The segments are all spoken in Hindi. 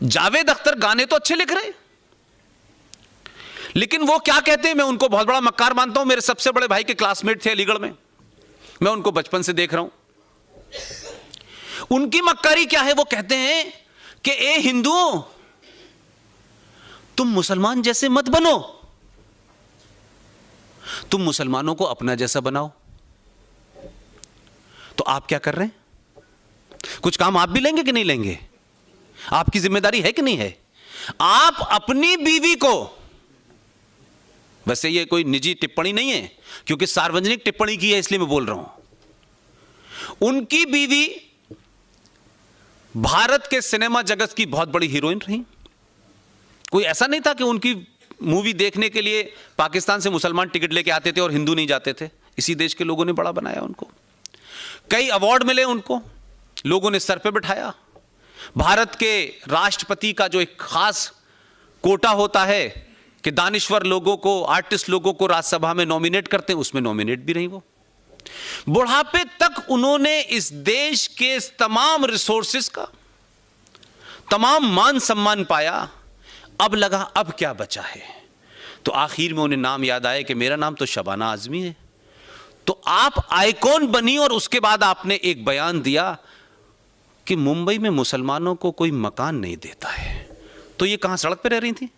जावेद अख्तर गाने तो अच्छे लिख रहे, लेकिन वो क्या कहते हैं, मैं उनको बहुत बड़ा मक्कार मानता हूं। मेरे सबसे बड़े भाई के क्लासमेट थे अलीगढ़ में, मैं उनको बचपन से देख रहा हूं। उनकी मक्कारी क्या है, वो कहते हैं कि ए हिंदुओं, तुम मुसलमान जैसे मत बनो, तुम मुसलमानों को अपना जैसा बनाओ। तो आप क्या कर रहे हैं? कुछ काम आप भी लेंगे कि नहीं लेंगे? आपकी जिम्मेदारी है कि नहीं है? आप अपनी बीवी को, वैसे ये कोई निजी टिप्पणी नहीं है क्योंकि सार्वजनिक टिप्पणी की है इसलिए मैं बोल रहा हूं, उनकी बीवी भारत के सिनेमा जगत की बहुत बड़ी हीरोइन रही। कोई ऐसा नहीं था कि उनकी मूवी देखने के लिए पाकिस्तान से मुसलमान टिकट लेके आते थे और हिंदू नहीं जाते थे। इसी देश के लोगों ने बड़ा बनाया उनको, कई अवार्ड मिले उनको, लोगों ने सर पे बिठाया। भारत के राष्ट्रपति का जो एक खास कोटा होता है कि दानिश्वर लोगों को, आर्टिस्ट लोगों को राज्यसभा में नॉमिनेट करते हैं, उसमें नॉमिनेट भी रही वो। बुढ़ापे तक उन्होंने इस देश के तमाम रिसोर्सेस का तमाम मान सम्मान पाया। अब लगा अब क्या बचा है, तो आखिर में उन्हें नाम याद आया कि मेरा नाम तो शबाना आजमी है। तो आप आइकॉन बनी और उसके बाद आपने एक बयान दिया कि मुंबई में मुसलमानों को कोई मकान नहीं देता है। तो ये कहां, सड़क पे रह रही थी?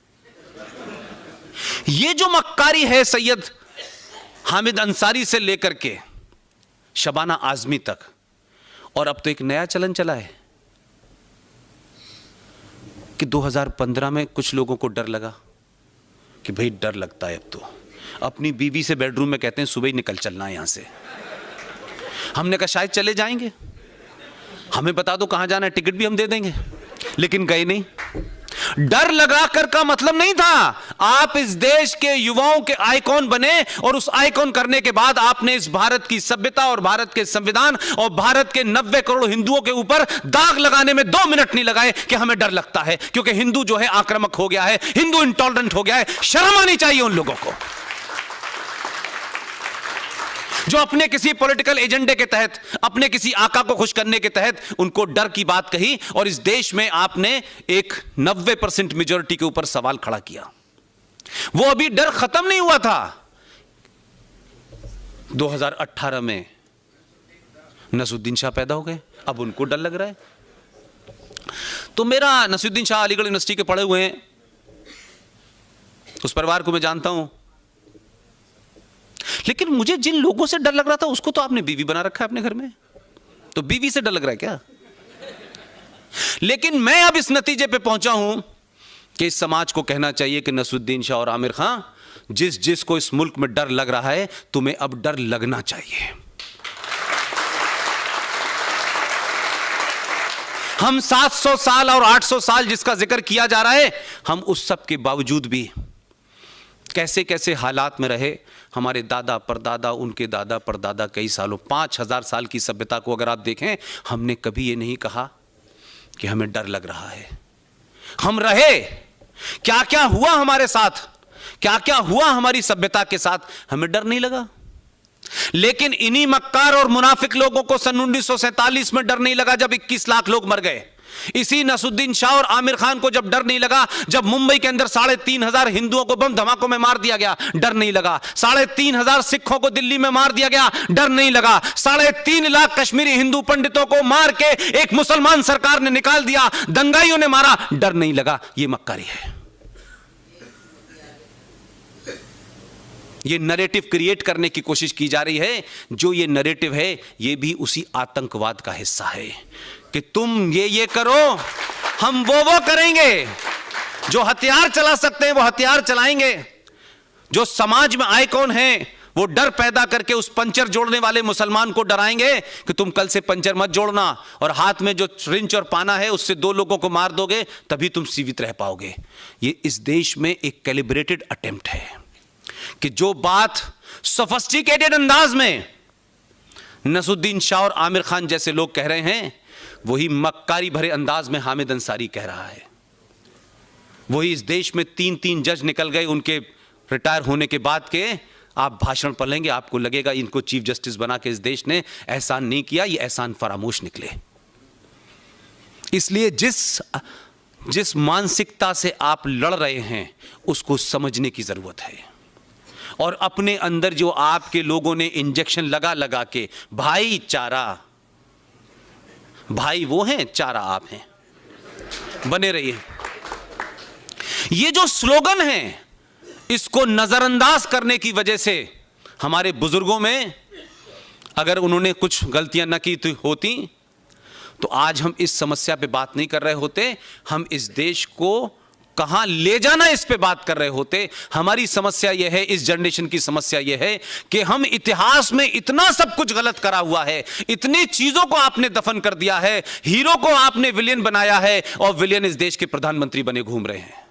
ये जो मक्कारी है सैयद हामिद अंसारी से लेकर के शबाना आजमी तक, और अब तो एक नया चलन चला है कि 2015 में कुछ लोगों को डर लगा कि भाई डर लगता है अब तो, अपनी बीवी से बेडरूम में कहते हैं सुबह ही निकल चलना है यहां से। हमने कहा शायद चले जाएंगे, हमें बता दो कहां जाना है, टिकट भी हम दे देंगे, लेकिन गए नहीं। डर लगाकर का मतलब नहीं था, आप इस देश के युवाओं के आइकॉन बने और उस आइकॉन करने के बाद आपने इस भारत की सभ्यता और भारत के संविधान और भारत के 90 करोड़ हिंदुओं के ऊपर दाग लगाने में 2 मिनट नहीं लगाए कि हमें डर लगता है क्योंकि हिंदू जो है आक्रामक हो गया है, हिंदू इंटॉलरेंट हो गया है। शर्म आनी चाहिए उन लोगों को जो अपने किसी पॉलिटिकल एजेंडे के तहत, अपने किसी आका को खुश करने के तहत उनको डर की बात कही और इस देश में आपने एक 90% मेजॉरिटी के ऊपर सवाल खड़ा किया। वो अभी डर खत्म नहीं हुआ था। 2018 में नसरुद्दीन शाह पैदा हो गए, अब उनको डर लग रहा है। तो मेरा नसरुद्दीन शाह अलीगढ़ यूनिवर्सिटी के पढ़े हुए हैं, उस परिवार को मैं जानता हूं, लेकिन मुझे जिन लोगों से डर लग रहा था उसको तो आपने बीवी बना रखा है अपने घर में, तो बीवी से डर लग रहा है क्या? लेकिन मैं अब इस नतीजे पे पहुंचा हूं कि इस समाज को कहना चाहिए कि नसरुद्दीन शाह और आमिर खान, जिसको इस मुल्क में डर लग रहा है, तुम्हें अब डर लगना चाहिए। हम 700 साल और 800 साल जिसका जिक्र किया जा रहा है, हम उस सब के बावजूद भी कैसे कैसे हालात में रहे। हमारे दादा परदादा, उनके दादा परदादा कई सालों, 5000 साल की सभ्यता को अगर आप देखें, हमने कभी ये नहीं कहा कि हमें डर लग रहा है। हम रहे, क्या क्या हुआ हमारे साथ, क्या क्या हुआ हमारी सभ्यता के साथ, हमें डर नहीं लगा। लेकिन इन्हीं मक्कार और मुनाफिक लोगों को सन 1947 में डर नहीं लगा जब 21 लाख लोग मर गए। इसी नसरुद्दीन शाह और आमिर खान को जब डर नहीं लगा जब मुंबई के अंदर 3,500 हिंदुओं को बम धमाकों में मार दिया गया, डर नहीं लगा। 3,500 सिखों को दिल्ली में मार दिया गया, डर नहीं लगा। 3.5 लाख कश्मीरी हिंदू पंडितों को मार के एक मुसलमान सरकार ने निकाल दिया, दंगाइयों ने मारा, डर नहीं लगा। यह मक्कारी है। ये नैरेटिव क्रिएट करने की कोशिश की जा रही है। जो ये नैरेटिव है ये भी उसी आतंकवाद का हिस्सा है कि तुम ये करो, हम वो करेंगे। जो हथियार चला सकते हैं वो हथियार चलाएंगे। जो समाज में आइकॉन हैं वो डर पैदा करके उस पंचर जोड़ने वाले मुसलमान को डराएंगे कि तुम कल से पंचर मत जोड़ना, और हाथ में जो रिंच और पाना है उससे 2 लोगों को मार दोगे तभी तुम जीवित रह पाओगे। ये इस देश में एक कैलिब्रेटेड अटेम्प्ट है कि जो बात सोफिस्टिकेटेड अंदाज में नसरुद्दीन शाह और आमिर खान जैसे लोग कह रहे हैं, वही मक्कारी भरे अंदाज में हामिद अंसारी कह रहा है। वही इस देश में 3 जज निकल गए उनके रिटायर होने के बाद के। आप भाषण पढ़ेंगे आपको लगेगा इनको चीफ जस्टिस बना के इस देश ने एहसान नहीं किया, ये एहसान फरामोश निकले। इसलिए जिस मानसिकता से आप लड़ रहे हैं उसको समझने की जरूरत है, और अपने अंदर जो आपके लोगों ने इंजेक्शन लगा लगा के, भाईचारा, भाई वो हैं, चारा आप हैं, बने रहिए। ये जो स्लोगन है इसको नजरअंदाज करने की वजह से हमारे बुजुर्गों में, अगर उन्होंने कुछ गलतियां न की होती तो आज हम इस समस्या पे बात नहीं कर रहे होते, हम इस देश को कहां ले जाना इस पे बात कर रहे होते। हमारी समस्या यह है, इस जनरेशन की समस्या यह है कि हम इतिहास में इतना सब कुछ गलत करा हुआ है, इतनी चीजों को आपने दफन कर दिया है, हीरो को आपने विलेन बनाया है और विलेन इस देश के प्रधानमंत्री बने घूम रहे हैं।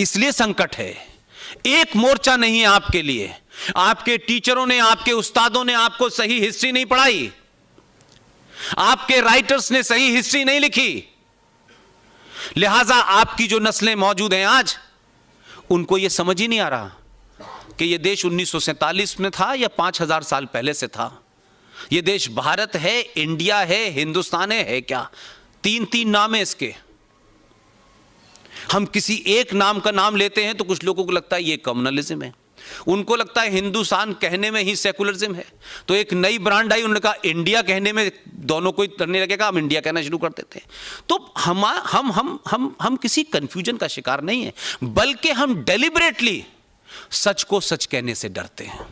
इसलिए संकट है। एक मोर्चा नहीं है आपके लिए। आपके टीचरों ने, आपके उस्तादों ने आपको सही हिस्ट्री नहीं पढ़ाई, आपके राइटर्स ने सही हिस्ट्री नहीं लिखी, लिहाजा आपकी जो नस्लें मौजूद हैं आज, उनको यह समझ ही नहीं आ रहा कि यह देश 1947 में था या 5000 साल पहले से था। यह देश भारत है, इंडिया है, हिंदुस्तान है क्या? 3-3 नाम है इसके। हम किसी एक नाम का नाम लेते हैं तो कुछ लोगों को लगता है ये कम्युनलिज्म है, उनको लगता है हिंदुस्तान कहने में ही सेकुलरिज्म है। तो एक नई ब्रांड आई, उन्होंने कहा इंडिया कहने में दोनों को करने लगेगा, हम इंडिया कहना शुरू कर देते हैं। तो हम किसी कंफ्यूजन का शिकार नहीं है, बल्कि हम डेलिबरेटली सच को सच कहने से डरते हैं।